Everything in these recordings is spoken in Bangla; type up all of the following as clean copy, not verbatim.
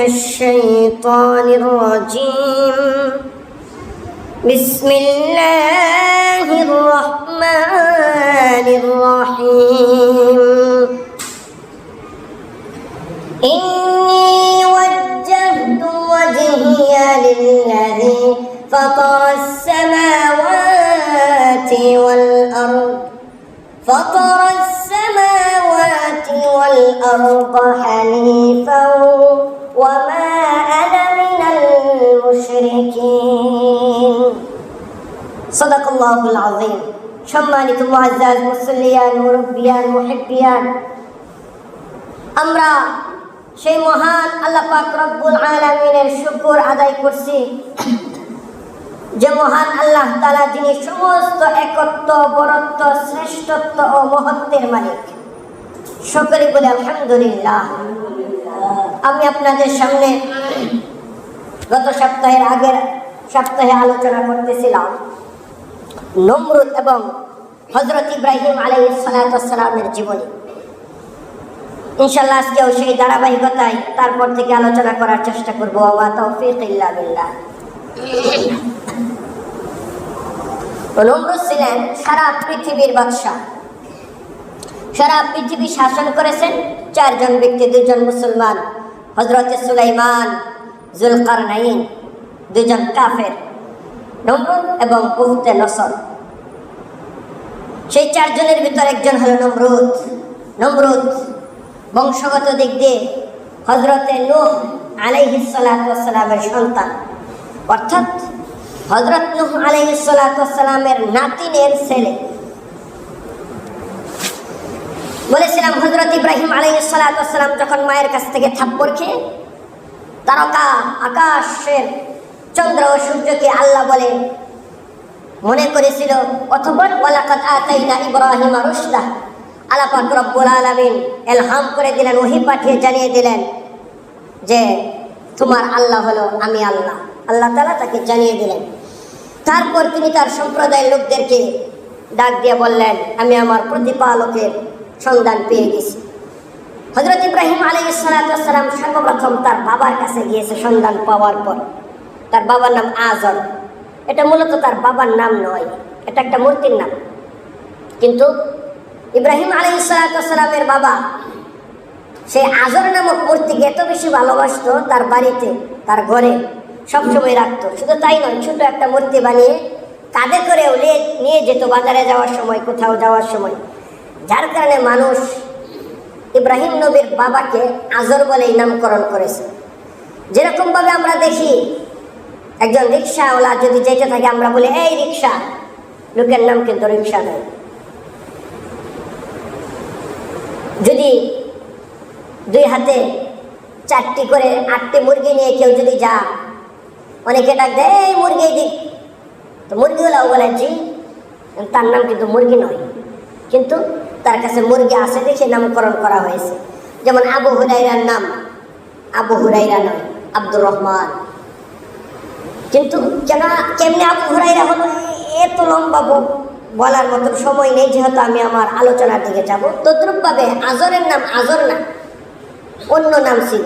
الشيطان الرجيم بسم الله الرحمن الرحيم إني وجهت وجهي للذي فطر السماوات والأرض حنيفا وما أنا من المشركين صدق الله العظيم সম্মানিত মুআজ্জাজ মুসল্লিয়ান মুরব্বিয়ান মুহিব্বিয়ান আমরা সেই মহান আল্লাহ পাক রব্বুল আলামিনের শুকর আদায় করছি যে মহান আল্লাহ তাআলা যিনি সমস্ত একত্ব বরত্ব শ্রেষ্ঠত্ব ও মহত্বের মালিক। সকলে বলে আলহামদুলিল্লাহ। আমি আপনাদের সামনে গত সপ্তাহের আগের সপ্তাহে আলোচনা করতেছিলাম নমরুদ এবং হযরত ইব্রাহিম আলাইহিস সালাতু ওয়াস সালামের জীবনী। ইনশাআল্লাহ আজকেও সেই ধারাবাহিকতায় তারপর থেকে আলোচনা করার চেষ্টা করব। ওয়া তাওফীক ইল্লা বিল্লাহ। নমরুদ ছিলেন সারা পৃথিবীর বাদশা। সারা পৃথিবী শাসন করেছেন চারজন ব্যক্তি, দুজন মুসলমান, হযরত সুলাইমান, জুলকারনাইন, দুজন কাফের, নমরুদ এবং বুখতে নসর। সেই চারজনের ভিতর একজন হলো নমরুদ। নমরুদ বংশগত দিক দিয়ে হযরতে নূহ আলাইহিস সালাতু ওয়াস সালামের সন্তান, অর্থাৎ হযরত নূহ আলাইহিস সালাতু ওয়াস সালামের নাতিনের ছেলে। বলেছিলাম হযরত ইব্রাহিম আলাইহিস সালাতু ওয়াস সালাম যখন মায়ের কাছ থেকে থাপ্পড় খেয়ে তারকা আকাশের চন্দ্র ও সূর্যকে আল্লাহ বলে মনে করেছিল, অথবা ওয়ালাকাদ আতাইনা ইব্রাহিমা রুশদা, আল্লাহ পাক রব্বুল আলামিন ইলহাম করে দিলেন, ওহী পাঠিয়ে জানিয়ে দিলেন যে তোমার আল্লাহ হলো আমি আল্লাহ। আল্লাহ তাআলা তাকে জানিয়ে দিলেন। তারপর তিনি তার সম্প্রদায়ের লোকদেরকে ডাক দিয়ে বললেন, আমি আমার প্রতিপালকের সন্ধান পেয়ে গেছি। হযরত ইব্রাহিম আলাইহিস সালাতু ওয়াস সালাম সর্বপ্রথম তার বাবার কাছে গিয়েছে সন্ধান পাওয়ার পর। তার বাবার নাম আজর। এটা মূলত তার বাবার নাম নয়, এটা একটা মূর্তির নাম। কিন্তু ইব্রাহিম আলাইহিস সালাতু ওয়াস সালামের বাবা সেই আজর নামক মূর্তিকে এত বেশি ভালোবাসতো, তার বাড়িতে তার ঘরে সবসময় রাখতো। শুধু তাই নয়, ছোট একটা মূর্তি বানিয়ে কাঁধে করে নিয়ে যেত বাজারে যাওয়ার সময়, কোথাও যাওয়ার সময়। যার কারণে মানুষ ইব্রাহিম নবীর বাবাকে আজর বলেই নামকরণ করেছে। যেরকমভাবে আমরা দেখি একজন রিক্সাওয়ালা যদি যেতে থাকে আমরা বলি এই রিক্সা, লোকের নাম কিন্তু রিক্সা নয়। যদি দুই হাতে 4টি করে 8টি মুরগি নিয়ে কেউ যদি যা, অনেকে ডাক দেয় এই মুরগি দিক, তো মুরগিওয়ালাও বলে জি, তার নাম কিন্তু মুরগি নয়, কিন্তু তার কাছে মুরগি আছে দেখে নামকরণ করা হয়েছে। যেমন আবু হুরায়রার নাম আবু হুরায়রা নয়, আব্দুর রহমান। কিন্তু কেমনে আবু হুরায়রা হলো এত লম্বা বলার মতো সময় নেই, যেহেতু আমি আমার আলোচনার দিকে যাব। তদ্রূপভাবে আজরের নাম আজর না, অন্য নাম ছিল,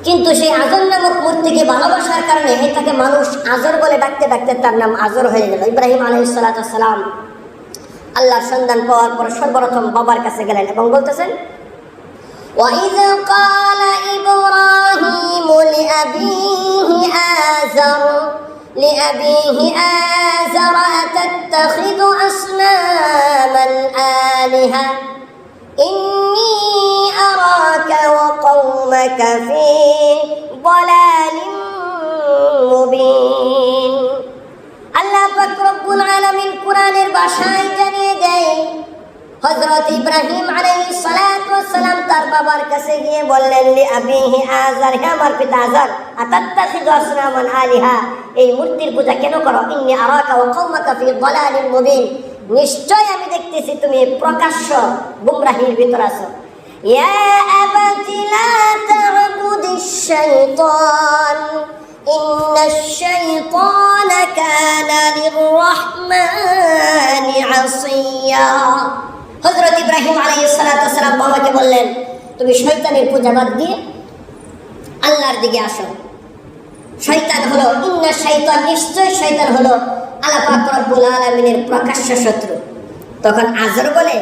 কিন্তু সেই আজর নামক মূর্তিকে ভালোবাসার কারণে এটাকে মানুষ আজর বলে ডাকতে ডাকতে তার নাম আজর হয়ে গেল। ইব্রাহিম আলাইহিস সালাতু ওয়াস সালাম আল্লাহর সন্ধান পাওয়ার পর সর্বপ্রথম বাবার কাছে গেলেন এবং বলতেছেন, وَإِذْ قَالَ إِبْرَاهِيمُ لِأَبِيهِ آزَرَ أَتَتَّخِذُ أَصْنَامًا آلِهَةً إِنِّي أَرَاكَ وَقَوْمَكَ فِي ضَلَالٍ مُبِينٍ। আল্লাহ পাক রব্বুল আলামিন কুরআনের ভাষায় জানিয়ে দেয়, হযরত ইব্রাহিম আলাইহিস সালাতু ওয়াস সালাম তার বাবার কাছে গিয়ে বললেন, লি আবিহি আযার, হে আমার পিতা আযার, আতাত্তাখিযু আসনামান আলিহা, এই মূর্তির পূজা কেন করো? ইন্নী আরাকা ওয়া কওমাকা ফি দালালিন মুবিন, নিশ্চয় আমি দেখতেছি তুমি প্রকাশ্য গুমরাহির ভিতর আছো। ইয়া আবাতি লা তা'বুদিশ শাইতান ইন্নাশ শাইতানা কানা লির-রাহমানি আসিয়া। হযরত ইব্রাহিম আলাইহিস সালাতু ওয়াস সালাম বাবাকে বললেন, তুমি শয়তানের পূজা বাদ দিয়ে আল্লাহর দিকে আসো। শয়তান হলো ইন্না শাইতান, নিশ্চয় শয়তান হলো আল্লাহ পাক রব্বুল আলামিনের প্রকাশ্য শত্রু। তখন আজর বলে,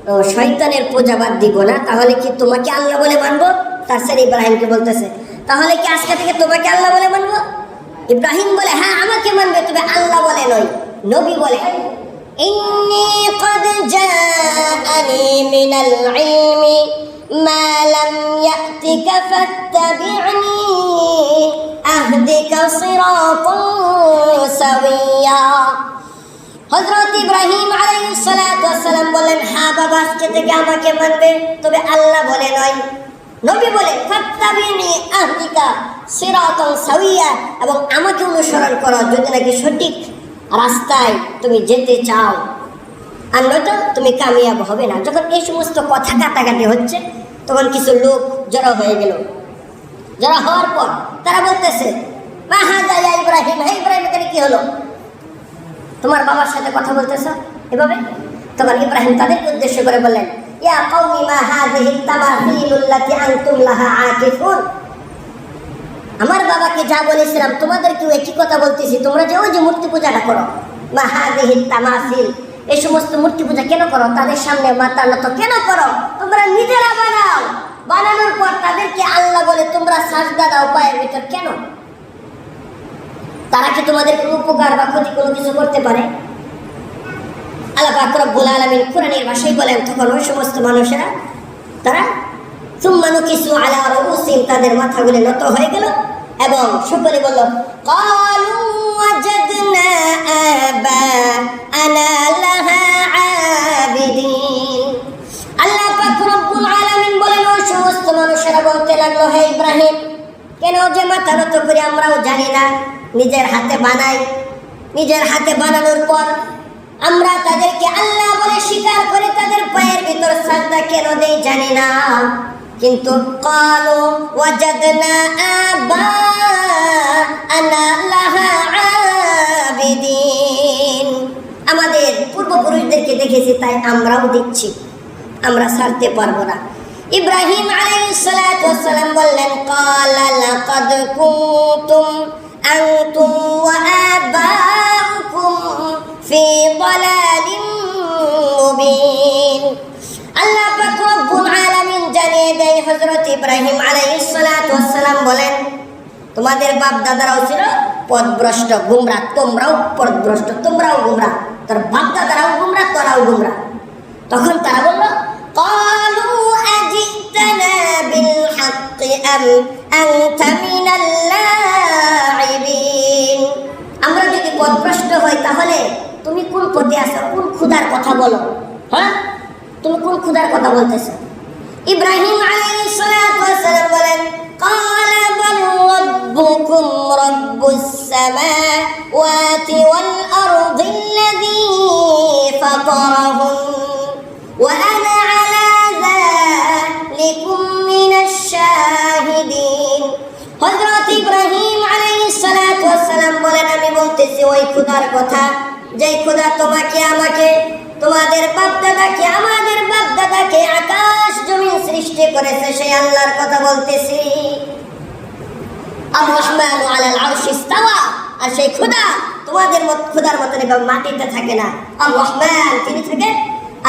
ও শয়তানের পূজা বাদ দিব না, তাহলে কি তোমাকে আল্লাহ বলে মানবো? তার ছেলে ইব্রাহিমকে বলতেছে, তাহলে কি আজকে থেকে তোমাকে আল্লাহ বলে মানবো? ইব্রাহিম বলে, হ্যাঁ আমাকে মানবে, তবে আল্লাহ বলে নয়, নবী বলে। ইন্নী ক্বাদ জাআনি মিনাল ইলমি মা লাম ইয়াতিকা ফাত্তাবি'নি আহদিকা সিরাতান সাওয়্যা। হযরত ইব্রাহিম আলাইহিস সালাতু ওয়াস সালাম বলেন, হ্যাঁ বাবা আজকে থেকে আমাকে মানবে, তবে আল্লাহ বলে নয়। নবী বলে, ফাত্তাবি'নি আহদিকা সিরাতান সাওয়্যা, এবং আমাকে অনুসরণ করো যদি নাকি সঠিক রাস্তায় তুমি যেতে চাও, আর নয়তো তুমি কামিয়াব হবে না। যখন এই সমস্ত কথা কাটাকাটি হচ্ছে, তখন কিছু লোক জড়ো হয়ে গেল। জড়ো হওয়ার পর তারা বলতেছে, মা হাযা ইয়া ইব্রাহিম, হে ইব্রাহিম এখানে কি হলো? তোমার বাবার সাথে কথা বলতেছ এভাবে? তখন ইব্রাহিম তাদেরকে উদ্দেশ্য করে বললেন, ইয়া কওমি মা হাযিহি তামাসিলুল্লাতী আনতুম লাহা আকিফুন। আমার বাবাকে যা বলেছিলাম তোমাদেরকেও একই কথা বলতেছি, তোমরা যে ওই যে মূর্তি পূজাটা করো, মা হাযিহি তামাসিল, এই সমস্ত মূর্তি পূজা কেন করো? তাদের সামনে মাথা নত কেন করো? তোমরা নিজেরা বানাও, বানানোর পর তাদেরকে আল্লাহ বলে তোমরা সাজদা দাও পায়ের ভিতর কেন? তারা কি তোমাদের কোনো উপকার বা ক্ষতি কোনো কিছু করতে পারে? আল্লাহ পাক রব্বুল আলামিন কোরআনের ভাষায় বলেন, তখন ওই সমস্ত মানুষেরা তারা সুম্মা নুকিসু আলা রুউসিহিম, তাদের মাথাগুলো নত হয়ে গেল এবং সকলে বলল, ক্বালু ওয়াজাদনা আবা'আনা লাহা আবিদিন। আল্লাহ পাক রব্বুল আলামিন বলেন, ওই সমস্ত মানুষেরা বলতে লাগলো, হে ইব্রাহিম কেন যে মাথা নত করে আমরাও জানি না, নিজের হাতে বানাই, নিজের হাতে বানানোর পর আমরা তাদেরকে আল্লাহ বলে স্বীকার করে তাদের পায়ের ভিতর সাজদা কেন দেই জানি না। কিন্তু ক্বালু ওয়াজাদনা আবা'আনা লাহা আবিদিন, আমাদের পূর্বপুরুষদেরকে দেখেছি তাই আমরাও দিচ্ছি, আমরা ছাড়তে পারবো না। ইব্রাহিম আলাইহিস সালাতু ওয়াস সালাম বললেন, ক্বালা লাকাদ কুনতুম আনতুম ওয়া আবাউকুম ফি দালালিন মুবিন। আল্লাহ পাক রব্বুল আলামিন জানিয়ে দেয়, হযরত ইব্রাহিম আলাইহিস সালাতু ওয়াস সালাম বলেন, তোমাদের বাপ দাদারাও ছিল পথভ্রষ্ট, গুমরা, তোমরাও পথভ্রষ্ট, তোমরাও গুমরা, তোর বাপ দাদারাও গুমরা, তোরাও গুমরা। তখন তারা বলল, ক্বালু আজিতানা বিল হাক্কি আম আনতা মিনাল লাঈবিন। আমরা যদি পথভ্রষ্ট হই তাহলে তুমি কোন পথে আছো, কোন খোদার কথা বলো? হ্যাঁ, তুমি কোন খোদার কথা বলতেছো? ইব্রাহিম আলাইহিস সালাতু ওয়াস সালাম বলেন, ক্বালা বাল রাব্বুকুম রাব্বুস সামাওয়াতি ওয়াল আরদিল্লাযী ফাতারাহুন ওয়া আনা আলা যালিকুম মিনাশ শাহিদিন। হযরত ইব্রাহিম আলাইহিস সালাতু ওয়াস সালাম বলেন, আমি বলতেছি ওই খোদার কথা, যেই খোদা তোমাকে আমাকে, তোমাদের বাপ দাদাকে, আমাদের বাপ দাদাকে আকাশ জমিন সৃষ্টি করেছে, সেই আল্লাহর কথা বলতেছি। আর রহমানু আলাল আরশি ইস্তাওয়া, আর সেই খোদা তোমাদের খোদার মতন এভাবে মাটিতে থাকে না। আর রহমান তিনি থাকেন,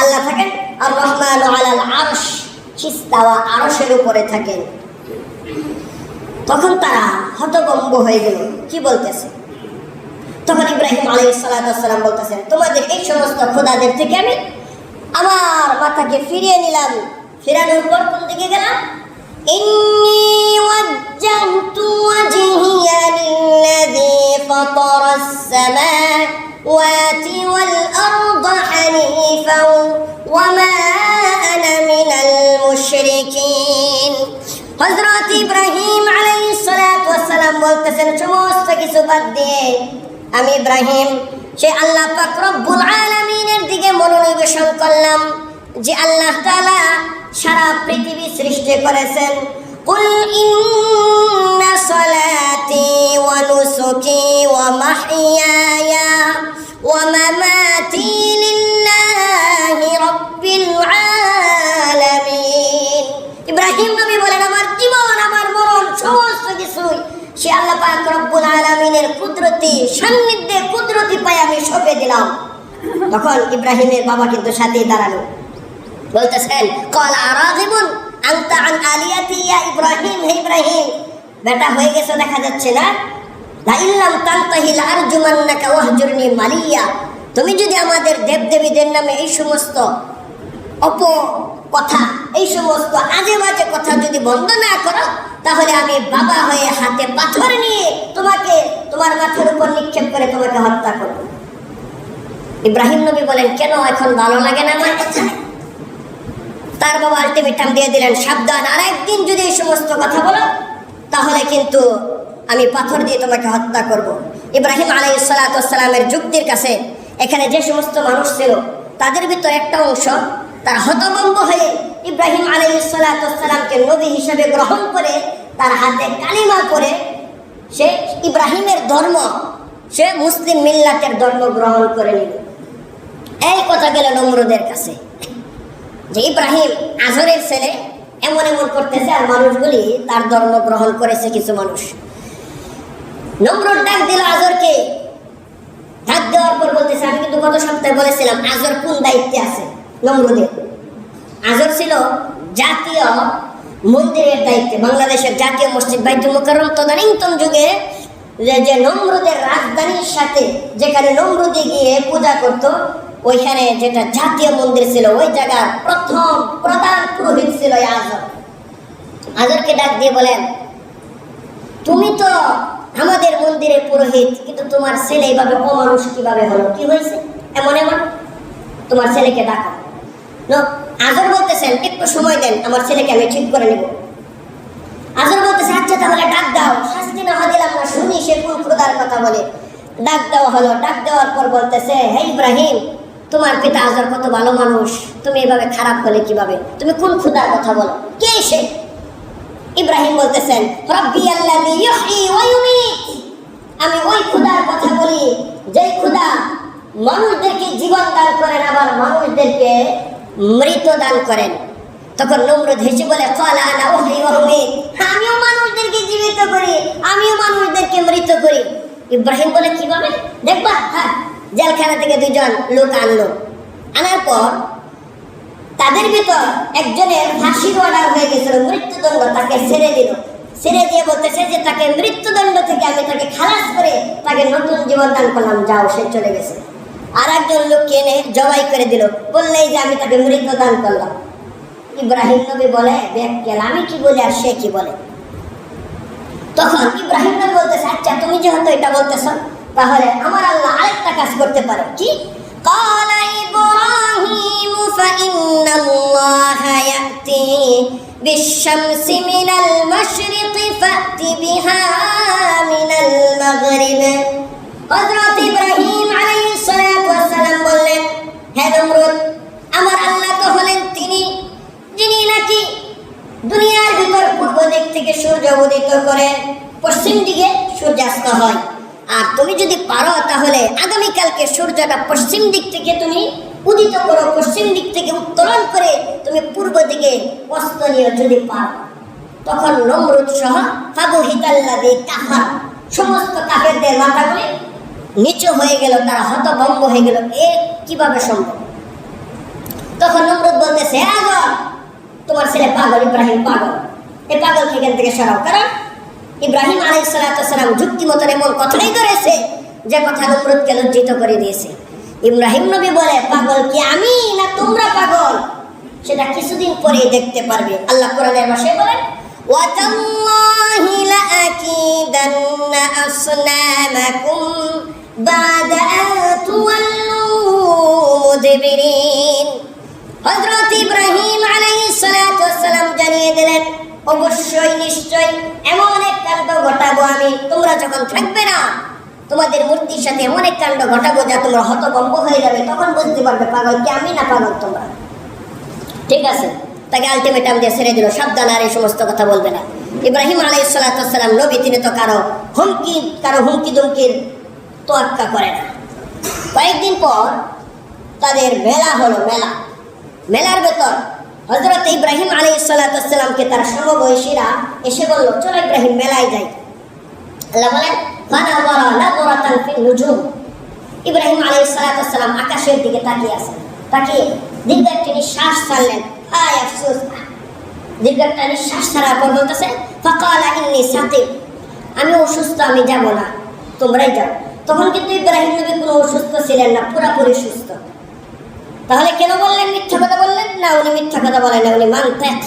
আল্লাহ থাকেন, আর রহমানু আলাল আরশ ইস্তাওয়া, আরশের উপরে থাকেন। তখন তারা হতভম্ব হয়ে গেল, কি বলতেছে? তখন ইব্রাহিম আলাইহিস সালাতু ওয়াস সালাম বলতেছেন, তোমাদের এই সমস্ত খোদাদের থেকে আমি আমার মাথাকে ফিরিয়ে নিলাম। ফিরানোর পর কোন দিকে গেলাম? ইন্নী ওয়াজ্জাহতু ওয়াজহিয়া লিল্লাযী ফাতারাস সামাওয়াতি ওয়াল আরদা হানিফাও ওয়া মা আনা মিনাল মুশরিকিন। হযরত ইব্রাহিম আলাইহিস সালাতু ওয়াস সালাম বলতেছেন, সমস্ত কিছু বাদ দিয়ে আমি ইব্রাহিম সে আল্লাহ পাক রব্বুল আলামিনের দিকে মনোনিবেশন করলাম, যে আল্লাহ তাআলা সারা পৃথিবী সৃষ্টি করেছেন। কুল ইন্না সালাতি ওয়া নুসুকি ওয়া মাহইয়ায়া ওয়া মামাতি লিল্লাহি রাব্বিল আলামিন। ইব্রাহিম নবী বলেন, আমার জীবন, আমার মরণ সমস্ত সে আল্লাহ পাক রব্বুল আলামিনের কুদরতি সান্নিধ্যে কুদরতি পায়ে আমি সঁপে দিলাম। তখন ইব্রাহিমের বাবা কিন্তু সাথেই দাঁড়ালো, বলতেছেন ক্বালা আরাগিবুন আনতা আন আলিয়াতি ইয়া ইব্রাহিম, হে ইব্রাহিম বেটা হয়ে গেছে দেখা যাচ্ছে না, লা ইল্লাম তানতাহি লারজুমান্নাকা ওয়াহজুরনি মালিয়া, তুমি যদি আমাদের দেবদেবীদের নামে এই সমস্ত কথা, এই সমস্ত আজে বাজে কথা যদি বন্ধ না করো, তাহলে আমি বাবা হয়ে হাতে পাথর নিয়ে তোমাকে তোমার মাথার উপর নিক্ষেপ করে তোমাকে হত্যা করব। ইব্রাহিম নবী বলেন কেন এখন ভালো লাগে না আমার কথা? তার বাবা আলটিমেটাম দিয়ে দিলেন, সাবধান, আর একদিন যদি এই সমস্ত কথা বলো তাহলে কিন্তু আমি পাথর দিয়ে তোমাকে হত্যা করব। ইব্রাহিম আলাইহিস সালাতু ওয়াস সালামের যুক্তির কাছে এখানে যে সমস্ত মানুষ ছিল তাদের ভিতর একটা অংশ তার হতভম্ব হয়ে ইব্রাহিম আলাইহিস সালাতু ওয়াস সালামকে নবী হিসেবে গ্রহণ করে তার হাতে কালিমা পড়ে সে ইব্রাহিমের ধর্ম, সে মুসলিম মিল্লাতের ধর্ম গ্রহণ করে নিল। এই কথা গেল নমরুদের কাছে যে ইব্রাহিম আজরের ছেলে এমন এমন করতেছে, আর মানুষগুলি তার ধর্ম গ্রহণ করেছে কিছু মানুষ। নমরুদ ডাক দিল আজরকে, ডাক দেওয়ার পর বলতেছে আমি কিন্তু গত সপ্তাহে বলেছিলাম আজর কোন দায়িত্বে আছে নমরুদের। আজর ছিল জাতীয় মন্দিরের দায়িত্বে, বাংলাদেশের জাতীয় মসজিদ বাইতুল মুকাররম তদানীন্তন যুগে যে নমরুদের রাজধানীর সাথে যেখানে নমরুদে গিয়ে পূজা করত, ওইখানে যেটা জাতীয় মন্দির ছিল ওই জায়গার প্রথম প্রধান পুরোহিত ছিল আজর। আজরকে ডাক দিয়ে বলেন তুমি তো আমাদের মন্দিরের পুরোহিত, কিন্তু তোমার ছেলে এইভাবে অমানুষ কিভাবে হলো, কি হয়েছে এমন এমন? তোমার ছেলেকে ডাকো। আজর বলতেছেন একটু সময় দেন, আমার ছেলেকে আমি ঠিক করে নেব। আজর বলতেছে আচ্ছা তাহলে ডাক দাও, শাস্তি না দিলাম না, শুনি সে কোন খোদার কথা বলে। ডাক দেওয়া হলো, ডাক দেওয়ার পর বলতেছে হে ইব্রাহিম, তোমার পিতা আজর কত ভালো মানুষ, তুমি এভাবে খারাপ হলে কিভাবে? তুমি কোন খোদার কথা বলো, কে সে? ইব্রাহিম বলতেছেন রব্বি আল্লাযী ইউহয়ী ওয়া ইউমীত, আমি ওই খোদার কথা বলি যেই খোদা মানুষদেরকে জীবন দান করেন আবার মানুষদেরকে মৃত দান করেন। তখন নমরুদ হেসে বলে ক্বালা আনা উহয়ী ওয়া উমীত, আমিও মানুষদেরকে জীবিত করি, আমিও মানুষদেরকে মৃত করি। ইব্রাহিম বলে কিভাবে দেখবা? হ্যাঁ, জেলখানা থেকে দুজন লোক আনলো, আনার পর তাদের ভিতর একজনের ফাঁসির অর্ডার হয়ে গেছিল, মৃত্যুদণ্ড, তাকে ছেড়ে দিল। ছেড়ে দিয়ে বলতেছে যে তাকে মৃত্যুদণ্ড থেকে আমি তাকে খালাস করে তাকে নতুন জীবন দান করলাম, যাও সে চলে গেছে। আর একজন লোককে এনে জবাই করে দিল, বললেই যে আমি তাকে মৃত্যু দান করলাম। ইব্রাহিম নবী বলে ব্যাখ্যাল আমি কি বলি আর সে কি বলে? তখন ইব্রাহিম নবী বলতেছে আচ্ছা তুমি যেহেতু এটা বলতেছ তাহলে আমার আল্লাহ আরেকটা কাজ করতে পারে। কি? قال إبراهيم فإن الله يأتي بالشمس من المشرق فأت بها من المغرب। হযরত ইব্রাহিম আলাইহিস সালাতু ওয়াস সালাম বললেন হে নমরুদ, আমার আল্লাহ তো হলেন তিনি যিনি নাকি দুনিয়ার ভিতর পূর্ব দিক থেকে সূর্য উদিত করে পশ্চিম দিকে সূর্যাস্ত হয়, আর তুমি যদি পারো তাহলে আগামীকালকে সূর্যটা পশ্চিম দিক থেকে তুমি উদিত করো, পশ্চিম দিক থেকে উত্তোলন করে তুমি পূর্ব দিকে অস্ত নিও যদি পারো। তখন নমরুদ সহ ফাবুহিতাল্লাযী কাফার, সমস্ত কাফেরদের মাথাগুলি নিচু হয়ে গেল, তারা হতভম্ব হয়ে গেল, এ কিভাবে সম্ভব? তখন নমরুদ বলতেছে আজর তোমার ছেলে পাগল, ইব্রাহিম পাগল, এই পাগলকে এখান থেকে সরাও। কারণ ইব্রাহিম আলাইহিস সালাতু ওয়াস সালাম যুক্তি মতন এমন কথাই ধরেছে যে কথা নমরুদকে লজ্জিত করে দিয়েছে। ইব্রাহিম নবী বলে পাগল কি আমি না তোমরা পাগল? সেটা কিছুদিন পরেই দেখতে পারবে। আল্লাহ কোরআনের ভাষায় বলেন ওয়াতাল্লাহি লাআকিদান্না আসনামাকুম বা'দা আন তুওয়াল্লু মুদবিরিন। হযরত ইব্রাহিম আলাইহিস সালাতু ওয়াস সালাম জানিয়ে দিলেন অবশ্যই নিশ্চয় এমন এক কাণ্ড ঘটাবো আমি, তোমরা যখন থাকবে না তোমাদের মূর্তির সাথে এমন এক কাণ্ড ঘটাবো যা তোমরা হতভম্ব হয়ে যাবে, তখন বুঝতে পারবে পাগল কি আমি না পাগল তোমরা। ঠিক আছে, তাকে আলটিমেটাম দিয়ে ছেড়ে দিল, সাবধান আর এই সমস্ত কথা বলবে না। ইব্রাহিম আলাইহিস সালাতু ওয়াস সালাম নবী, তিনি তো কারো হুমকি দুমকির তোয়াক্কা করে না। কয়েকদিন পর তাদের মেলা হলো, মেলার ভেতর হযরত ইব্রাহিম আলাইহিস সালাতু ওয়াস সালামকে তার সমবয়সীরা এসে বলল চলো ইব্রাহিম মেলায় যাই। আল্লাহ বলেন ফানাযারা নাযরাতান ফিন নুজুম। ইব্রাহিম আলাইহিস সালাতু ওয়াস সালাম আকাশের দিকে তাকিয়ে আছেন, তাকিয়ে দীর্ঘ একটা নিঃশ্বাস ছাড়লেন। হায় আফসোস, দীর্ঘ একটা নিঃশ্বাস ছাড়ার পর বলতেছে ফাকালা ইন্নী সাকিম, আমি অসুস্থ, আমি যাব না, তোমরাই যাও। তখন কিন্তু ইব্রাহিম নবী কোনো অসুস্থ ছিলেন না, পুরোপুরি সুস্থ। তাহলে কেন বললেন মিথ্যা কথা বললেন? না, উনি মিথ্যা কথা বলেন না, উনি মানতেক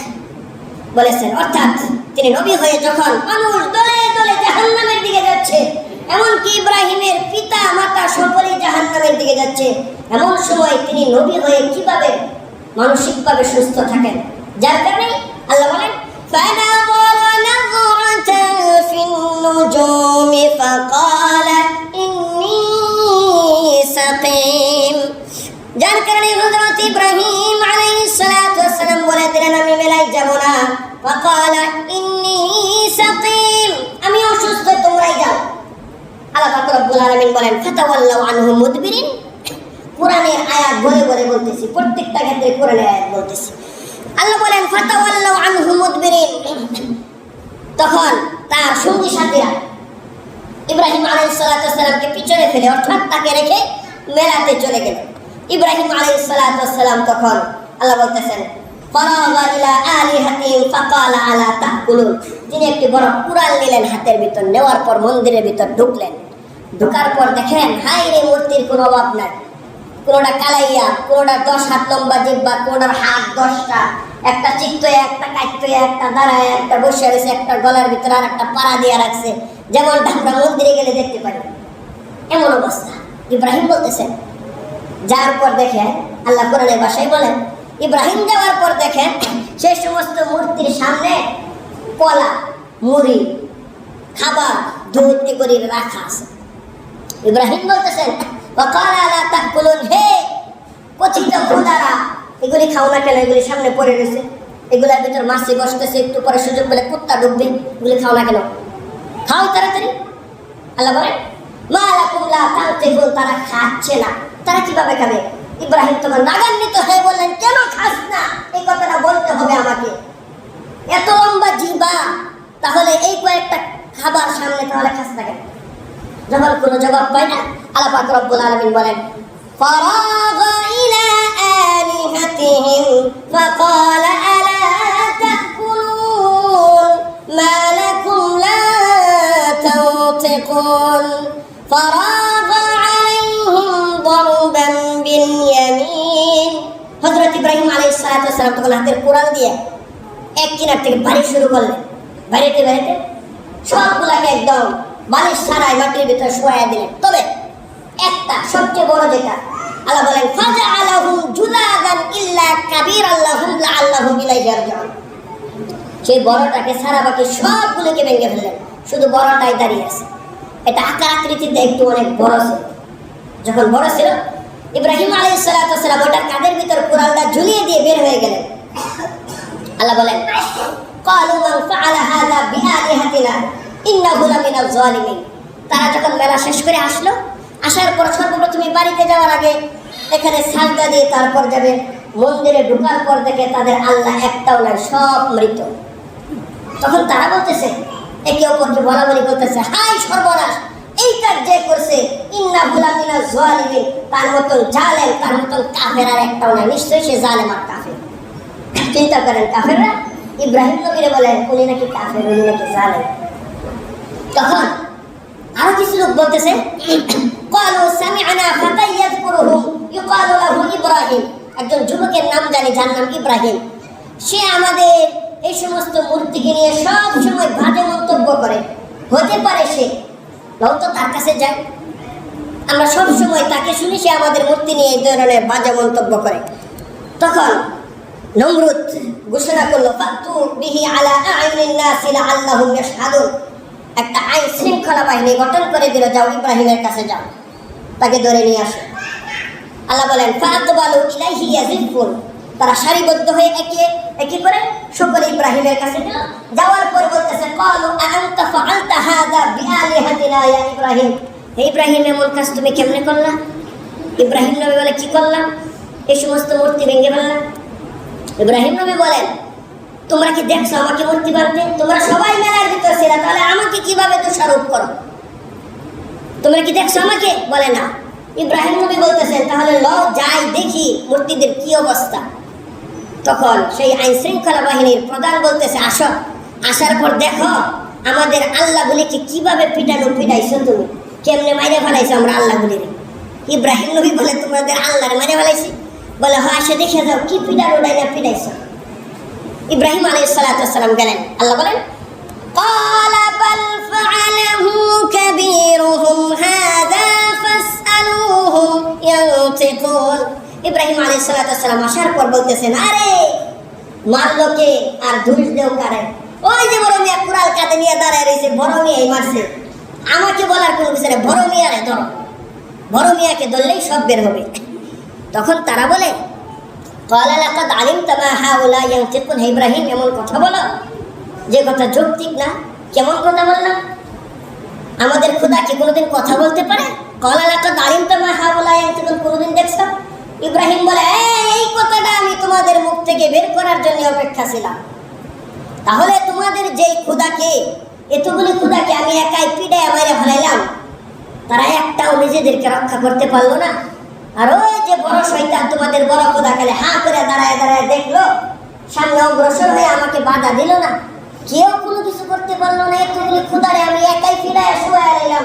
বলেছেন। অর্থাৎ তিনি নবী হয়ে যখন মানুষ দলে দলে জাহান্নামের দিকে যাচ্ছে, এমনকি ইব্রাহিমের পিতা মাতা সকলেই জাহান্নামের দিকে যাচ্ছে, এমন সময় তিনি নবী হয়ে কিভাবে মানসিকভাবে সুস্থ থাকেন? যার কারণে আল্লাহ বলেন ফানাযারা নাযরাতান ফিন নুজুমি ফাকালা ইন্নী সাকিম। যার কারণে হযরত ইব্রাহিম আলাইহিস সালাতু ওয়াস সালাম বলে দিলেন আমি মেলায় যাব না। ফাকালা ইন্নী সাকিম, আমি অসুস্থ, তোমরাই যাও। আল্লাহ পাক রব্বুল আলামিন বলেন ফাতাওয়াল্লাউ আনহু মুদবিরিন। কোরআনের আয়াত বলে বলে বলতেছি, প্রত্যেকটা ক্ষেত্রে কোরআনের আয়াত বলতেছি। আল্লাহ বলেন ফাতাওয়াল্লাউ আনহু মুদবিরিন। তখন তার সঙ্গী সাথীরা ইব্রাহিম আলাইহিস সালাতু ওয়াস সালামকে পিছনে ফেলে, অর্থাৎ তাকে রেখে মেলাতে চলে গেল। ইব্রাহিম আলাইহিস সালাতু ওয়াস সালাম তখন আল্লাহ বলতেছেন ফারাগা ইলা আলিহাতিহিম ফাকালা আলা তাকুলুন। তিনি একটি বড় কুড়াল নিলেন হাতের ভিতর, নেওয়ার পর মন্দিরের ভিতর ঢুকলেন। ঢোকার পর দেখেন হাই রে, মূর্তির কোনো অভাব নাই। কোনোটা কালাইয়া, কোনোটা 10 হাত লম্বা জিহ্বা, কোনোটার হাত 10টা, একটা চিত্তয়া, একটা কাইত্যয়া, একটা দাঁড়ায়, একটা বসে রয়েছে, একটা গলার ভিতরে আর একটা পাড়া দিয়ে রাখছে, যেমনটা আমরা মন্দিরে গেলে দেখতে পারি, এমন অবস্থা। ইব্রাহিম বলতেছেন, যার পর দেখেন আল্লাহ কোরআনের ভাষায় বলেন ইব্রাহিম যাওয়ার পর দেখেন সেই সমস্ত মূর্তির সামনে কলা, মুড়ি, খাবার, দুধ এগুলি রাখা আছে। ইব্রাহিম বলতেছেন ওয়াকালা লা তাকুলুন, হে কথিত খোদারা, এগুলি খাও না কেন? এগুলি সামনে পড়ে রয়েছে, এগুলোর ভিতর মাছি বসতেছে, একটু পরে সুযোগ পেলে কুত্তা ঢুকবে, এগুলি খাও না কেন? খাও তাড়াতাড়ি। আল্লাহ বলেন মা লাকুম লা তানতিকুন, তারা খাচ্ছে না। তারা কিভাবে খাবে? ইব্রাহিম তখন রাগান্বিত হয়ে বললেন কেন খাস না? এই কথাটা বলতে হবে আমাকে, এত লম্বা জিহ্বা, তাহলে এই কয়েকটা খাবার সামনে, তাহলে খাস না কেন? যখন কোনো জবাব পায় না, আল্লাহ পাক রব্বুল আলামিন বলেন ফারাগা ইলা আলিহাতিহিম ফাকালা আলা তাকুলুন মা লাকুম লা তানতিকুন ফারাগা আলাইহিম দারবান বিল ইয়ামিন। হযরত ইব্রাহিম আলাইহিস সালাতু ওয়াস সালাম তখন হাতের কোরআন দিয়ে এক কিনার থেকে বাড়ি শুরু করলেন। বাড়িতে বাড়িতে সবগুলাকে একদম বালিশ ছাড়াই মাটির ভিতরে শোয়া দিলেন। তবে একটা সবচেয়ে বড় যেটা আল্লাহ বলেন ফাজআলাহুম জুলাদান ইল্লা কাবীরান লাহুম লাআল্লাহুম ইলাইহি ইয়ারজিউন। সেই বড়টাকে ছাড়া বাকি সবগুলোকে ভেঙে ফেললেন, শুধু বড়টাই দাঁড়িয়ে আছে। এটা আকার আকৃতিতে একটু অনেক বড় ছিল। যখন বড় ছিল ইব্রাহিম আলাইহিস সালাতু ওয়াস সালাম ওটার কাঁধের ভিতর কোরআনটা ঝুলিয়ে দিয়ে বের হয়ে গেলেন। আল্লাহ বলেন ক্বালু মান ফাআলা হাযা বিআলিহাতিনা ইন্নাহু লামিনাজ জালিমিন। তারা যখন মেলা শেষ করে আসলো, আসার পর সর্বপ্রথমে বাড়িতে যাওয়ার আগে এখানে সাজদা দিয়ে তারপর যাবে। মন্দিরে ঢোকার পর দেখে তাদের আল্লাহ একটাও নাই, সব মৃত। তখন তারা বলতেছে, একে অপরকে বলাবলি করতেছে, হাই সর্বনাশ, এই কাজ যে করছে ইন্নাহু লামিনাজ জালিমিন, তার মতন জালেম, তার মতন কাফের আর একটাও নাই, নিশ্চয়ই সে জালেম আর কাফের। চিন্তা করেন, কাফেররা ইব্রাহিম নবীরে বলেন উনি নাকি কাফের, উনি নাকি জালেম। তখন আরো কিছু লোক বলতেছে ক্বালু সামি'না ফাতান ইয়াযকুরুহুম ইউকালু লাহু ইব্রাহিম। একজন যুবকের নাম জানি, যার নাম ইব্রাহিম। সে আমাদের এই সমস্ত মূর্তিকে নিয়ে সব সময় বাজে মন্তব্য করে। হতে পারে সে তো তার কাছে যায়, আমরা সব সময় তাকে শুনি সে আমাদের মূর্তি নিয়ে এই ধরনের বাজে মন্তব্য করে। তখন নমরুদ ঘোষণা করলো ফাতু বিহি আলা আ'ইনিন নাসি লাআল্লাহুম ইয়াশহাদুন। একটা আইন শৃঙ্খলা বাহিনী গঠন করে দিল, যাও ইব্রাহিমের কাছে যাও, তাকে ধরে নিয়ে আসো। আল্লাহ বলেন ফাআকবালু ইলাইহি ইয়াজিফুন। তারা সারিবদ্ধ হয়ে একে করে সকলে ইব্রাহিমের কাছে গেল। যাওয়ার পর বলতেছে ক্বালু আ'আনতা ফাআলতা হাযা বিআলিহাতিনা ইয়া ইব্রাহিম। হে ইব্রাহিম, এমন কাজ তুমি কেমনে করলা? ইব্রাহিম নবী বলে কি করলাম? এই সমস্ত মূর্তি ভেঙে ফেললাম। ইব্রাহিম নবী বলেন তোমরা কি দেখছো আমাকে মূর্তি বানাতে? তোমরা সবাই মেলার ভিতর ছিল, তাহলে আমাকে কিভাবে দোষারোপ করো? তোমরা কি দেখছো আমাকে? বলে না। ইব্রাহিম নবী বলতেছেন তাহলে যাই দেখি মূর্তিদের কি অবস্থা। তখন সেই আইন শৃঙ্খলা বাহিনীর প্রধান বলতেছে আসো, আসার পর দেখো আমাদের আল্লাহ বলিকে কিভাবে পিটাইছো, তুমি কেমনে মাইরে ফেলাইছো আমরা আল্লাহ বলিরে। ইব্রাহিম নবী বলে তোমাদের আল্লাহরে মাইরে ফেলাইছি? বলে হ্যাঁ, সে দেখে যাও কি পিটাইছো। ইব্রাহিম আলাইহিস সালাতু ওয়াস সালাম গেলেন, আল্লাহ বলেন ক্বালা বাল ফাআলাহু কাবীরুহুম হাযা ফাসআলুহুম ইয়ানতিকুন। ইব্রাহিম আলাইহিস সালাতু ওয়াস সালাম আসার পর বলতেছেন আরে মারলোকে আর ধুল দেও কারে, ওই যে বড় মিয়া কুড়াল কাঁধে নিয়ে দাঁড়ায় রয়েছে, বড় মিয়াই মারছে, আমাকে বলার কোনো কিছু নেই, বড় মিয়ারে ধরো, বড় মিয়াকে ধরলেই সব বের হবে। তখন তারা বলে ক্বালা লাকাদ আলিমতা মা হাউলা ইয়ানতিকুন। হে ইব্রাহিম, এমন কথা বলো যে কথা যৌক্তিক না। কেমন কথা বললাম? আমাদের খোদা কি কোনোদিন কথা বলতে পারে? ক্বালা লাকাদ আলিমতা মা হাউলা ইয়ানতিকুন, কোনোদিন দেখছো? ইব্রাহিম বলে এই কথাটা আমি তোমাদের মুখ থেকে বের করার জন্য অপেক্ষা ছিলাম। তাহলে তোমাদের যেই খোদাকে, এতগুলি খোদাকে আমি একাই পিড়ায় মাইরে ফেলাইলাম, তারা একটাও নিজেদেরকে রক্ষা করতে পারলো না। আর ওই যে বড় শয়তান তোমাদের বড় খোদা খালে হাঁ করে দাঁড়ায় দেখলো, সামনে অগ্রসর হয়ে আমাকে বাধা দিল না, কেউ কোনো কিছু করতে পারলো না। এতগুলি খোদারে আমি একাই পিড়ায় শুয়ে এলাম,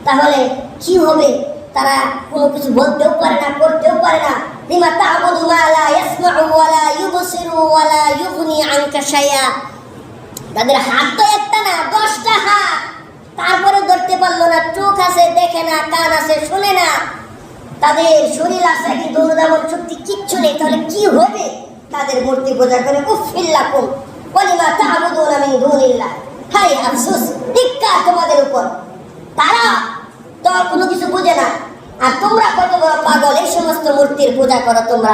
তাহলে কি হবে? তারা কোনো কিছু বলতেও পারে না, করতেও পারে না। লিমা তা'বুদু মা লা ইয়াসমা'ু ওয়া লা ইউবসিরু ওয়া লা ইউগনি আনকা শাইআ। তাদের হাত তো একটা না, 10টা হাত, তারপরে ধরতে পারলো না। চোখ আছে দেখে না, কান আছে শুনে না, তাদের শরীর আছে কিন্তু অনুধাবন শক্তি কিচ্ছু নেই। তাহলে কি হবে? তাদের মূর্তি পূজা করে উফিল লাকুম ওয়া লিমা তা'বুদুনা মিন দুনিল্লাহ। হায় আফসোস, ধিক্কার তোমাদের উপর, তারা তো কোনো কিছু বুঝে না। আর তোমরা কত বড় পাগল, এই সমস্ত মূর্তির পূজা করো তোমরা,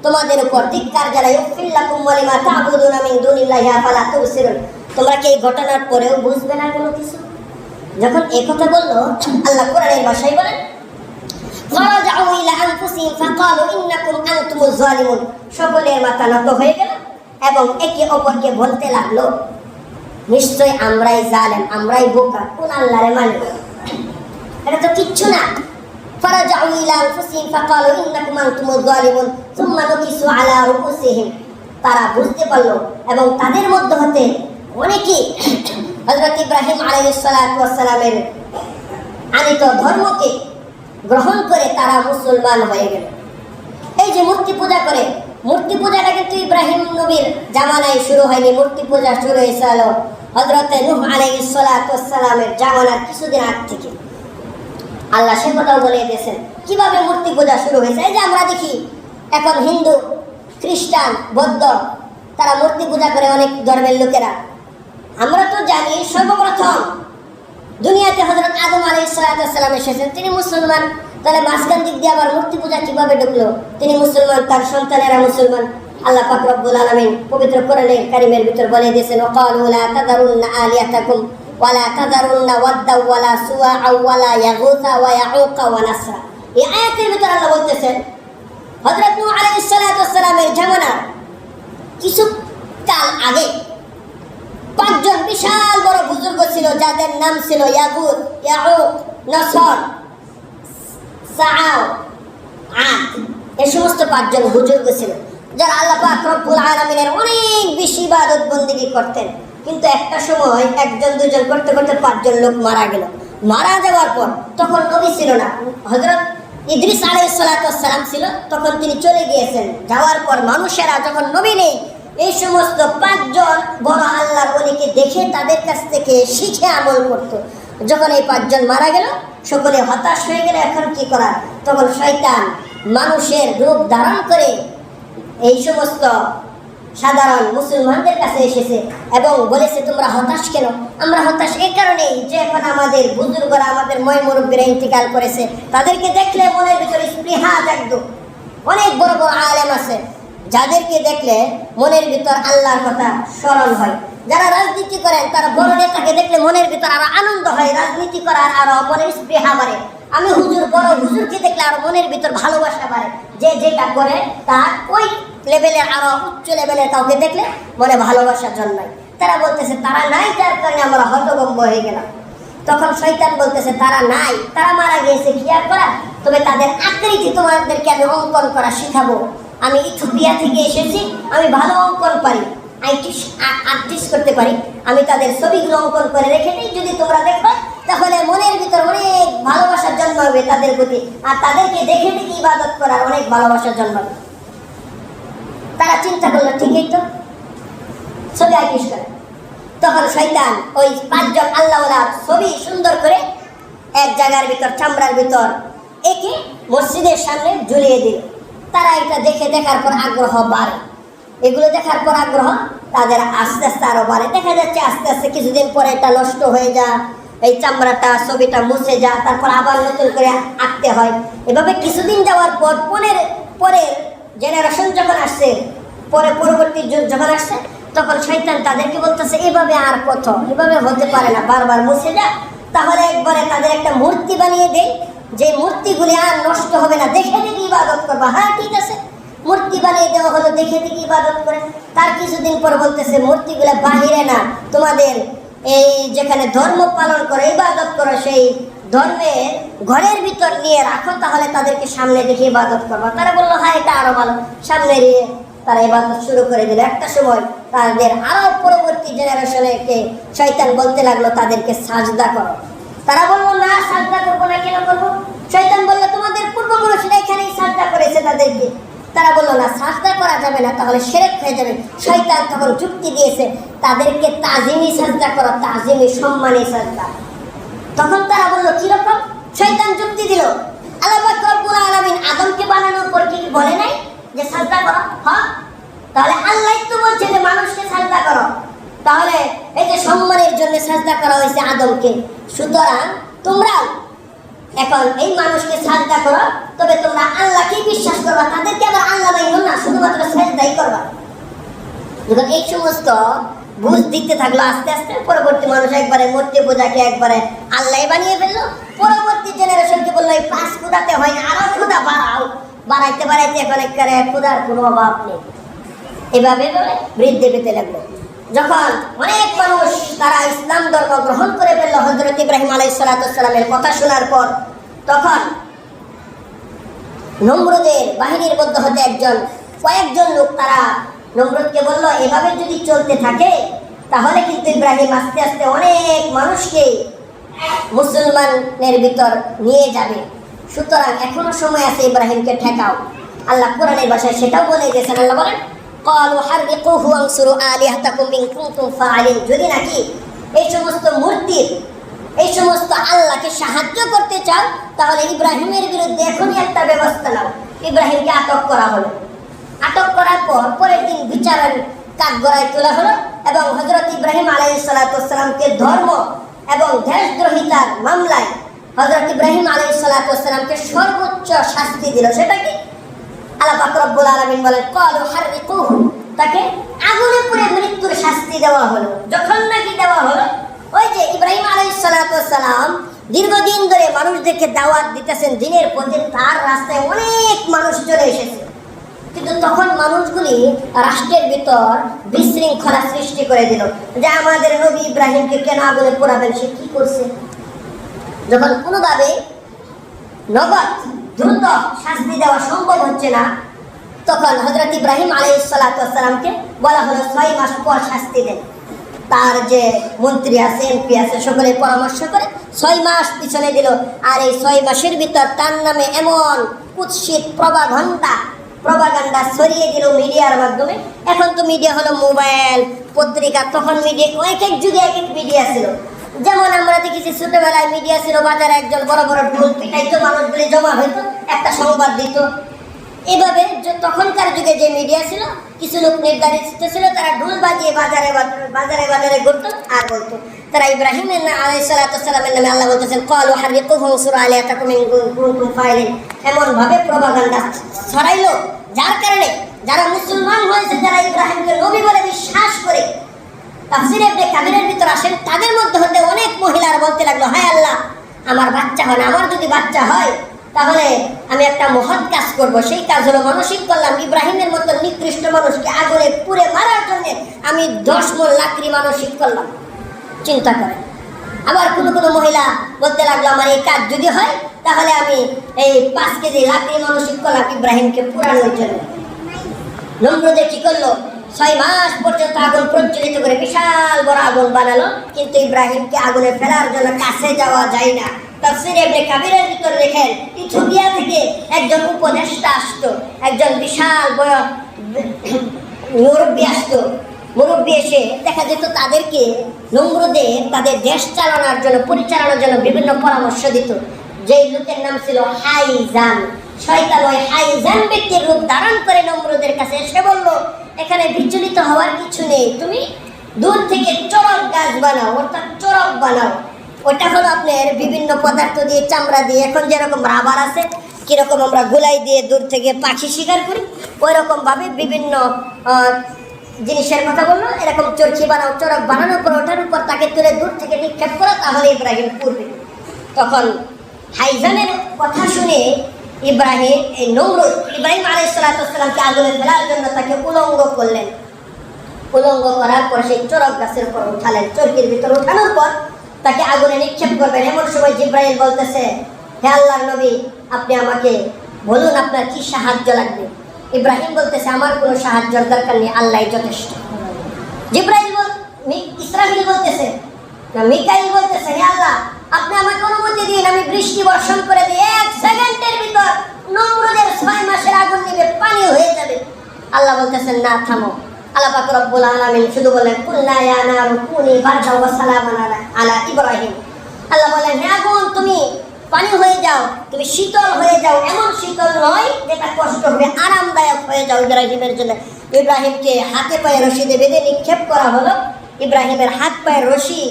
তোমাদের উপর ধিক্কার জানাই। উফিল লাকুম ওয়া লিমা তা'বুদুনা মিন দুনিল্লাহি আফালা তুবসিরুন। তোমরা কি এই ঘটনার পরেও বুঝবে না কোনো কিছু? যখন এই কথা বললো, আল্লাহ কোরআনের ভাষায় বলেন ফারাজাউ ইলা আনফুসিহিম ফাকালু ইন্নাকুম আনতুমুজ জালিমুন। সকলের মাথা নত হয়ে গেল এবং একে অপরকে বলতে লাগলো নিশ্চয় আমরাই জালেম, আমরাই বোকা, কোন আল্লাহরে মানে? এটা তো কিচ্ছু না। ফারাজাউ ইলা আনফুসিহিম ফাকালু ইন্নাকুম আনতুমুজ জালিমুন সুম্মা নুকিসু আলা রুউসিহিম। তারা বুঝতে পারলো এবং তাদের মধ্যে হতে অনেকে হযরত ইব্রাহিম আলাইহিস সালাতু ওয়াস সালামের আনিত ধর্মকে গ্রহণ করে তারা মুসলমান হয়ে গেল। এই যে মূর্তি পূজা করে, মূর্তি পূজাটা কিন্তু ইব্রাহিম নবীর জামানায় শুরু হয়নি। মূর্তি পূজা শুরু হয়েছিল হযরত নূহ আলাইহিস সালাতু ওয়াস সালামের জামানার কিছুদিন আগ থেকে। আল্লাহ সে কথাও বলে দিয়েছেন কিভাবে মূর্তি পূজা শুরু হয়েছে। এই যে আমরা দেখি এখন হিন্দু, খ্রিস্টান, বৌদ্ধ, তারা মূর্তি পূজা করে অনেক ধর্মের লোকেরা। আমরা তো জানি সর্বপ্রথম দুনিয়াতে হযরত আদম আলাইহিস সালাতু ওয়াস সালাম এসেছেন, তিনি মুসলমান। তাহলে মাঝখান দিক দিয়ে আবার মূর্তি পূজা কিভাবে ঢুকলো? তিনি মুসলমান, তার সন্তানেরা মুসলমান। আল্লাহ পাক রব্বুল আলামিন পবিত্র কোরআনে কারীমের ভিতর বলে দিয়েছেন ওয়াকালু লা তাযারুন্না আলিয়াতাকুম ওয়া লা তাযারুন্না ওয়াদ্দা ওয়া লা সুওয়া ওয়া লা ইয়াগুসা ওয়া ইয়াউকা ওয়া নাসরা। এই আয়াতের ভিতর আল্লাহ বলতেছেন হযরত নূহ আলাইহিস সালাতু ওয়াস সালামের জামানার কিছু কাল আগে 5 জন বিশাল বড় বুজুর্গ ছিল, যাদের নাম ছিল ইয়াগুত, ইয়াউক, নসর, সাআও, আদ। এই সমস্ত 5 জন বুজুর্গ ছিল যারা আল্লাহ পাক রব্বুল আলামিনের অনেক বেশি ইবাদত বন্দেগী করতেন। কিন্তু একটা সময় 1-2 করতে করতে 5 জন লোক মারা গেল। মারা যাওয়ার পর তখন নবী ছিল না, হযরত ইদ্রিস আলাইহিস সালাতু ওয়াস সালাম ছিল, তখন তিনি চলে গিয়েছেন। যাওয়ার পর মানুষেরা যখন নবী নেই, এই সমস্ত 5 জন বড় আল্লাহর ওলিকে দেখে তাদের কাছ থেকে শিখে আমল করত। যখন এই 5 জন মারা গেল, সকলে হতাশ হয়ে গেল, এখন কি করার? তখন শয়তান মানুষের রূপ ধারণ করে এই সমস্ত সাধারণ মুসলমানদের কাছে এসেছে এবং বলেছে তোমরা হতাশ কেন? আমরা হতাশ এই কারণেই যে এখন আমাদের বুজুর্গরা, আমাদের মুরব্বীরা ইন্তিকাল করেছে, তাদেরকে দেখলে মনের ভিতরে স্পৃহা জাগতো। অনেক বড় বড় আলেম আছে যাদেরকে দেখলে মনের ভিতর আল্লাহর কথা স্মরণ হয়। যারা রাজনীতি করেন, তারা বড় নেতাকে দেখলে মনের ভিতর আরো আনন্দ হয়, রাজনীতি করার আরো মনের স্পৃহা বাড়ে। আমি বড় হুজুরকে দেখলে আরো মনের ভিতর ভালোবাসা বাড়ে, যে যেটা করে তার ওই লেভেলের, আরো উচ্চ লেভেলের কাউকে দেখলে মনে ভালোবাসা জন্মায়। তারা বলতেছে তারা নাই, যার কারণে আমরা হতভম্ব হয়ে গেলাম। তখন শয়তান বলতেছে তারা নাই, তারা মারা গিয়েছে, কি আর করা, তবে তাদের আকৃতি তোমাদেরকে আমি অঙ্কন করা শিখাবো। আমি ইথিওপিয়া থেকে এসেছি, আমি ভালো অঙ্কন পারি, আর্টিস্ট করতে পারি। আমি তাদের ছবিগুলো অঙ্কন করে রেখে দিই, যদি তোমরা দেখো তাহলে মনের ভিতর অনেক ভালোবাসা জন্মাবে তাদের প্রতি, আর তাদেরকে দেখে দেখে ইবাদত করার অনেক ভালোবাসা জন্মাবে। তারা চিন্তা করলো ঠিকই তো, ছবি আর্টিস্ট করে। তখন শয়তান ওই 5 জন আল্লাহওয়ালার ছবি সুন্দর করে এক জায়গার ভিতর, চামড়ার ভিতর একে মসজিদের সামনে ঝুলিয়ে দিল। তারা এটা দেখার পর আগ্রহ বাড়ে, এগুলো দেখার পর আগ্রহ তাদের আস্তে আস্তে আরো বাড়ে। দেখা যাচ্ছে আস্তে আস্তে কিছুদিন পরে এটা নষ্ট হয়ে যায়, এই চামড়াটা, ছবিটা মুছে যায়, তারপর আবার নতুন করে আঁকতে হয়। এভাবে কিছুদিন যাওয়ার পর পরের জেনারেশন যখন আসছে, পরবর্তী যুগ যখন আসছে, তখন শয়তান তাদেরকে বলতেছে এভাবে আর কত, এভাবে হতে পারে না, বারবার মুছে যা, তাহলে একবারে তাদের একটা মূর্তি বানিয়ে দেয়, যে মূর্তিগুলি আর নষ্ট হবে না, দেখে দেখে ইবাদত করবা। হ্যাঁ ঠিক আছে, মূর্তি বানিয়ে দেওয়া হলো, দেখে দেখে ইবাদত করে। তার কিছুদিন পর বলতেছে মূর্তিগুলা বাহিরে না, তোমাদের এই যেখানে ধর্ম পালন করে, ইবাদত করো, সেই ধর্মের ঘরের ভিতর নিয়ে রাখো, তাহলে তাদেরকে সামনে দেখে ইবাদত করবা। তারা বললো হ্যাঁ এটা আরো ভালো, সামনে নিয়ে তারা ইবাদত শুরু করে দিল। একটা সময় তাদের আরো পরবর্তী জেনারেশনকে শয়তান বলতে লাগলো তাদেরকে সাজদা করো। তারা বললো না, সাজদা করবো না, কেন করবো? শয়তান বললো তোমাদের পূর্বপুরুষরা এখানেই সাজদা করেছে তাদেরকে। তারা বললো না, সাজদা করা যাবে না, তাহলে শিরক হয়ে যাবে। শয়তান তখন যুক্তি দিয়েছে তাদেরকে তাজিমি সাজদা করো, তাজিমি, সম্মানী সাজদা। তখন তারা বললো কিরকম? শয়তান যুক্তি দিল, আল্লাহ পাক রব্বুল আলামিন আদমকে বানানোর পর কি বলে নাই যে সাজদা করো? হ্যাঁ, তাহলে আল্লাহ তো বলছে যে মানুষকে সাজদা করো, তাহলে এই যে সম্মানের জন্য সাজদা করা হয়েছে আদমকে, সুতরাং তোমরাও এখন এই মানুষকে সাজদা করো, তবে তোমরা আল্লাহকেই বিশ্বাস করবা, তাদেরকে আবার আল্লাহ মাইনো না, শুধুমাত্র সাজদাই করবা। যখন এই সমস্ত বুঝ দিতে থাকলো, আস্তে আস্তে পরবর্তী মানুষ একবারে মূর্তি পূজাকে একবারে আল্লাহ বানিয়ে ফেললো। পরবর্তী জেনারেশনকে বললো এই 5 ক্ষুদাতে হয় না, আরো ক্ষুদা বাড়াও, বাড়াইতে এখন একবারে ক্ষুদার কোনো অভাব নেই। এভাবে বৃদ্ধি পেতে লাগলো। যখন অনেক মানুষ তারা ইসলাম ধর্ম গ্রহণ করে ফেললো হযরত ইব্রাহিম আলাইহিস সালামের কথা শোনার পর, তখন নমরুদের বাহিনীর মধ্যে হতে কয়েকজন লোক তারা নমরুদকে বলল এভাবে যদি চলতে থাকে তাহলে কিন্তু ইব্রাহিম আস্তে আস্তে অনেক মানুষকে মুসলমানের ভিতর নিয়ে যাবে, সুতরাং এখনো সময় আছে, ইব্রাহিমকে ঠেকাও। আল্লাহ কোরআনের ভাষায় সেটাও বলে দিয়েছেন। আল্লাহ বলেন ক্বালু হাররিকুহু ওয়ানসুরু আলিহাতাকুম ইন কুনতুম ফাআলিন। যদি নাকি এই সমস্ত মূর্তির, এই সমস্ত আল্লাহকে সাহায্য করতে চাও, তাহলে ইব্রাহিমের বিরুদ্ধে এখনই একটা ব্যবস্থা নাও। ইব্রাহিমকে আটক করা হলো। আটক করার পর পরের দিন বিচারের কাঠগড়ায় তোলা হলো এবং হযরত ইব্রাহিম আলাইহিস সালামকে ধর্ম এবং দেশদ্রোহিতার মামলায় হযরত ইব্রাহিম আলাইহিস সালামকে সর্বোচ্চ শাস্তি দিল। সেটা কি? আল্লাহ পাক রব্বুল আলামিন বলেন ক্বালু হাররিকুহু, তাকে আগুনে পুড়ে মৃত্যুর শাস্তি দেওয়া হলো। যখন নাকি দেওয়া হলো, ওই যে ইব্রাহিম আলাইহিস সালাম দীর্ঘদিন ধরে মানুষদেরকে দাওয়াত দিতেছেন দিনের পর দিন, তার রাস্তায় অনেক মানুষ চলে এসেছে, কিন্তু তখন মানুষগুলি রাষ্ট্রের ভিতর বিশৃঙ্খলা সৃষ্টি করে দিল যে আমাদের নবী ইব্রাহিমকে কেন আগুনে পোড়াবেন, সে কি করছে। যখন কোনোভাবে নগদ দ্রুত শাস্তি দেওয়া সম্ভব হচ্ছে না, তখন হযরত ইব্রাহিম আলাইহিস সালামকে বলা হলো 6 মাস পর শাস্তি দেন। তার যে মন্ত্রী আছে, এমপি আছে, সকলে পরামর্শ করে 6 মাস পিছনে দিল। আর এই 6 মাসের ভিতর তার নামে এমন কুৎসিত প্রপাগান্ডা ছড়িয়ে দিল মিডিয়ার মাধ্যমে। এখন তো মিডিয়া হলো মোবাইল, পত্রিকা, তখন মিডিয়া এক যুগে এক মিডিয়া ছিল। যেমন আমরা দেখেছি ছোটবেলায় মিডিয়া ছিল, বাজারে একজন বড় বড় ঢোল পিটাইতো, মানুষগুলি জমা হইতো, একটা সংবাদ দিত। এভাবে তখনকার যুগে যে মিডিয়া ছিল, কিছু লোক নির্ধারিত ছিল, তারা ঢোল বাজিয়ে বাজারে ঘুরতো আর বলতো। তারা ইব্রাহিম আলাইহিস সালামের নামে আল্লাহ বলতেছেন ক্বালু হাররিকুহু ওয়ানসুরু আলিহাতাকুম ইন কুনতুম ফাইলিন, এমন ভাবে প্রপাগান্ডা ছড়াইলো, যার কারণে যারা মুসলমান হয়েছে, যারা ইব্রাহিমকে নবী বলে বিশ্বাস করে তাফসীরে ইবনে কাসিরের ভিতর আসেন, তাদের মধ্যে হতে অনেক মহিলারা বলতে লাগলো হায় আল্লাহ, আমার বাচ্চা হয় না, আমার যদি বাচ্চা হয় তাহলে আমি একটা মহৎ কাজ করব। সেই কাজ হলো মানসিক করলাম ইব্রাহিমের মতো নিকৃষ্ট মানুষকে আগুনে পুড়ে মারার জন্য আমি 10 মণ লাকড়ি মানসিক করলাম। চিন্তা করেন। আবার কোনো কোনো মহিলা বলতে লাগলো আমার এই কাজ যদি হয় তাহলে আমি এই 5 কেজি লাকড়ি মানসিক করলাম ইব্রাহিমকে পুরানোর জন্য। নমরুদে কি করলো, 6 মাস পর্যন্ত আগুন প্রজ্বলিত করে বিশাল বড় আগুন বানালো, কিন্তু ইব্রাহিমকে আগুনে ফেলার জন্য কাছে যাওয়া যায় না। তাফসীরে ইবনে কাবিরের ভিতর দেখেন ইথিওপিয়া থেকে একজন উপদেষ্টা আসতো, একজন বিশাল বড় মুরব্বী আসতো। মুরব্বী এসে দেখা যেত তাদেরকে নমরুদে তাদের দেশ চালানোর জন্য পরিচালনার জন্য বিভিন্ন পরামর্শ দিত। যেই লোকের নাম ছিল হাইজান। শয়তান ওই হাইজান ব্যক্তির রূপ ধারণ করে নমরুদের কাছে এসে বলল, এখানে বিচলিত হওয়ার কিছু নেই, তুমি দূর থেকে চড়ক গাছ বানাও, অর্থাৎ চড়ক বানাও। ওটা হলো আপনার বিভিন্ন পদার্থ দিয়ে, চামড়া দিয়ে, এখন যেরকম রাবার আছে কিরকম আমরা গোলাই দিয়ে দূর থেকে পাখি শিকার করি, ওই রকমভাবে বিভিন্ন জিনিসের কথা বললো। এরকম চরকি বানাও, চড়ক বানানোর পর ওটার উপর তাকে তুলে দূর থেকে নিক্ষেপ করো, তাহলে ইব্রাহিম পূর্বে। তখন হাইজানের কথা শুনে ইব্রাহিম এই নমরুদ ইব্রাহিম আলাইহিস সালামকে আগুনে ফেলার জন্য তাকে উলঙ্গ করলেন। উলঙ্গ করার পর সেই চড়ক গাছের উপর উঠালেন। চরকির ভিতর উঠানোর পর তাকে আগুনে নিক্ষেপ করবেন। এমন সময় জিব্রাইল বলতেছে, হে আল্লাহর নবী, আপনি আমাকে বলুন আপনার কি সাহায্য লাগবে। ইব্রাহিম বলতেছে, আমার কোনো সাহায্যের দরকার নেই, আল্লাহই যথেষ্ট। ইসরাফিল বলতেছে, মিকাইল বলতেছে, হে আল্লাহ, আপনি আমাকে অনুমতি দিন, আমি বৃষ্টি বর্ষণ করে দিই, 1 সেকেন্ডের ভিতর নমরুদের 6 মাসের আগুন নিবে, পানি হয়ে যাবে। আল্লাহ বলতেছেন, না, থামো। আল্লাহ পাক রব্বুল আলামিন শুধু বলেন, কুল্লা ইয়া নারু কুনি বারদাও ওয়া সালামান আলা ইব্রাহিম। আল্লাহ বলেন, হে আগুন, তুমি পানি হয়ে যাও, তুমি শীতল হয়ে যাও। এমন শীতল নয় যেটা কষ্ট হবে, আরামদায়ক হয়ে যাও ইব্রাহিমের জন্য। ইব্রাহিমকে হাতে পায়ে রশি দিয়ে বেঁধে নিক্ষেপ করা হলো। ইব্রাহিমের হাত পায়ের রশি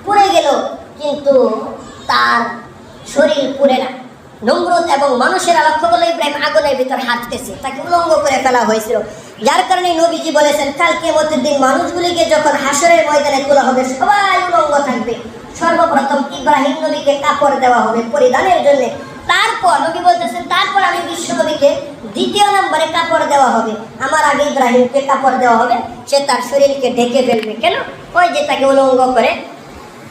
পুড়ে গেল, কিন্তু তার শরীর পুড়ে না। নমরুদ এবং মানুষেরা লক্ষ্য করলো ইব্রাহিম আগুনের ভিতর হাঁটতেছে, তাকে উলঙ্গ করে ফেলা হয়েছিল। যার কারণে নবীজি বলেছেন, কাল কিয়ামতের দিন মানুষগুলিকে যখন হাসরের ময়দানে তোলা হবে, সবাই উলঙ্গ থাকবে। সর্বপ্রথম ইব্রাহিম নবীকে কাপড় দেওয়া হবে পরিধানের জন্য। তারপর নবী বলতেছেন, তারপর আমি বিশ্ব নবীকে 2য় নম্বরে কাপড় দেওয়া হবে। আমার আগে ইব্রাহিমকে কাপড় দেওয়া হবে, সে তার শরীরকে ঢেকে ফেলবে। কেন? ওই যে তাকে উলঙ্গ করে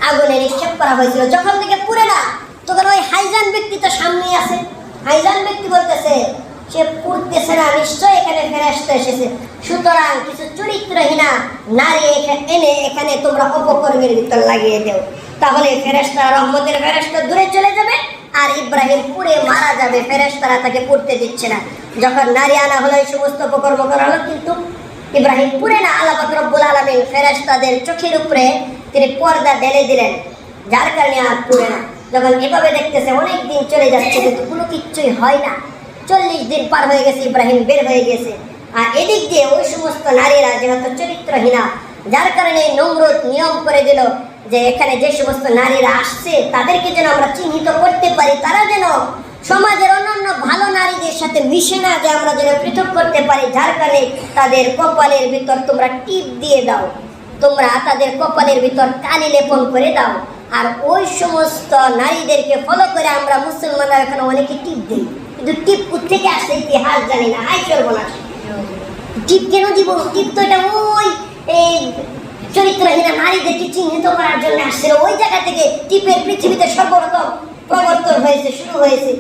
আগুনে নিক্ষেপ করা হয়েছিল। যখন থেকে পুড়ে না, তখন ওই হাইজান ব্যক্তি তো সামনেই আছে। হাইজান ব্যক্তি বলতেছে, সে পুড়তেছে না, নিশ্চয় এখানে ফেরেশতা এসেছে। সুতরাং কিছু চরিত্রহীনা নারী এনে এখানে তোমরা অপকর্মের ভিতর লাগিয়ে দেও, তাহলে ফেরেশতা, রহমতের ফেরেশতা দূরে চলে যাবে আর ইব্রাহিম পুড়ে মারা যাবে। ফেরেশতারা তাকে পুড়তে দিচ্ছে না। যখন নারী আনা হলো, এই সমস্ত অপকর্ম করা হলো, কিন্তু ইব্রাহিম পুড়ে না। আল্লাহ পাক রব্বুল আলামিন ফেরেশতাদের চোখের উপরে তিনি পর্দা ঢেলে দিলেন, যার কারণে আর পুড়ে না। যখন এভাবে দেখতেছে অনেক দিন চলে যাচ্ছে, কিন্তু কোনো কিচ্ছুই হয় না। 40 দিন পার হয়ে গেছে, ইব্রাহিম বের হয়ে গেছে। আর এদিক দিয়ে ওই সমস্ত নারীরা যেহেতু চরিত্রহীনা, যার কারণে নমরুদ নিয়ম করে দিল যে এখানে যে সমস্ত নারীরা আসছে তাদেরকে যেন আমরা চিহ্নিত করতে পারি, তারা যেন সমাজের অন্যান্য ভালো নারীদের সাথে মিশে না যায়, আমরা যেন পৃথক করতে পারি। যার কারণে তাদের কপালের ভিতর তোমরা টিপ দিয়ে দাও, তোমরা তাদের কপালের ভিতর কালি লেপন করে দাও। আর ওই সমস্ত নারীদেরকে ফলো করে আমরা মুসলমানরা এখানে অনেকে টিপ দিই, কিন্তু টিপ থেকে আসে ইতিহাস জানি না। হাই সর্বনাশ, টিপ কেন দিব? টিপ তো এটা ওই এই চরিত্রহীনা নারীদেরকে চিহ্নিত করার জন্য আসছিল। ওই জায়গা থেকে টিপের পৃথিবীতে সর্বপ্রথম প্রবর্তন হয়েছে, শুরু হয়েছে।